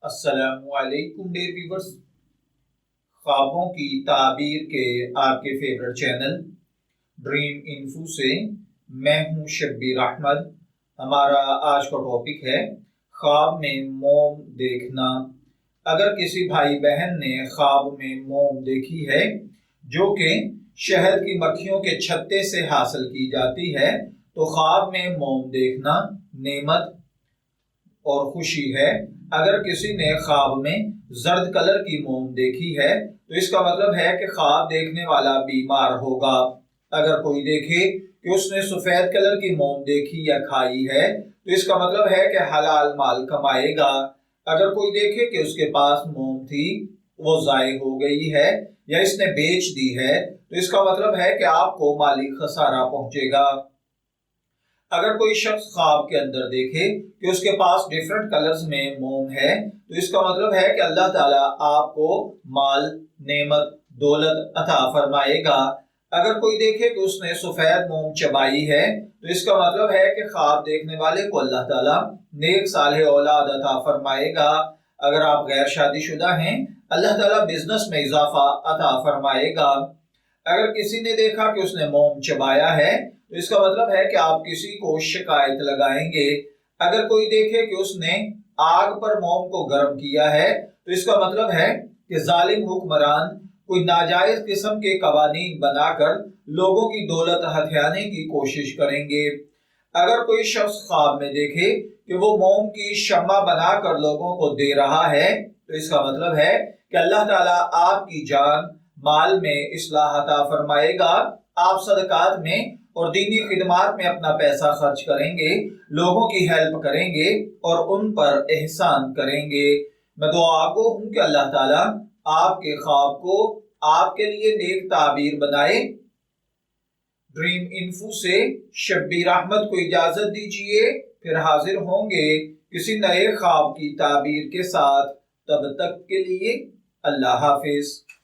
السلام علیکم dear viewers, خوابوں کی تعبیر کے آپ کے فیورٹ چینل ڈریم انفو سے میں ہوں شبیر احمد۔ ہمارا آج کا ٹاپک ہے خواب میں موم دیکھنا۔ اگر کسی بھائی بہن نے خواب میں موم دیکھی ہے جو کہ شہد کی مکھیوں کے چھتے سے حاصل کی جاتی ہے تو خواب میں موم دیکھنا نعمت اور خوشی ہے۔ اگر کسی نے خواب میں زرد کلر کی موم دیکھی ہے تو اس کا مطلب ہے کہ خواب دیکھنے والا بیمار ہوگا۔ اگر کوئی دیکھے کہ اس نے سفید کلر کی موم دیکھی یا کھائی ہے تو اس کا مطلب ہے کہ حلال مال کمائے گا۔ اگر کوئی دیکھے کہ اس کے پاس موم تھی وہ ضائع ہو گئی ہے یا اس نے بیچ دی ہے تو اس کا مطلب ہے کہ آپ کو مالی خسارہ پہنچے گا۔ اگر کوئی شخص خواب کے اندر دیکھے کہ اس کے پاس ڈیفرنٹ کلرز میں موم ہے تو اس کا مطلب ہے کہ اللہ تعالیٰ آپ کو مال، نعمت، دولت عطا فرمائے گا۔ اگر کوئی دیکھے کہ اس نے سفید موم چبائی ہے تو اس کا مطلب ہے کہ خواب دیکھنے والے کو اللہ تعالیٰ نیک صالح اولاد عطا فرمائے گا۔ اگر آپ غیر شادی شدہ ہیں اللہ تعالیٰ بزنس میں اضافہ عطا فرمائے گا۔ اگر کسی نے دیکھا کہ اس نے موم چبایا ہے تو اس کا مطلب ہے کہ آپ کسی کو شکایت لگائیں گے۔ اگر کوئی دیکھے کہ اس نے آگ پر موم کو گرم کیا ہے تو اس کا مطلب ہے کہ ظالم حکمران کوئی ناجائز قسم کے قوانین بنا کر لوگوں کی دولت ہتھیانے کی کوشش کریں گے۔ اگر کوئی شخص خواب میں دیکھے کہ وہ موم کی شمع بنا کر لوگوں کو دے رہا ہے تو اس کا مطلب ہے کہ اللہ تعالیٰ آپ کی جان مال میں اصلاح عطا فرمائے گا۔ آپ صدقات میں اور دینی خدمات میں اپنا پیسہ خرچ کریں گے، لوگوں کی ہیلپ کریں گے اور ان پر احسان کریں گے۔ میں دعا گو ہوں کہ اللہ تعالیٰ آپ کے خواب کو آپ کے لیے نیک تعبیر بنائے۔ ڈریم انفو سے شبیر احمد کو اجازت دیجیے، پھر حاضر ہوں گے کسی نئے خواب کی تعبیر کے ساتھ۔ تب تک کے لیے اللہ حافظ۔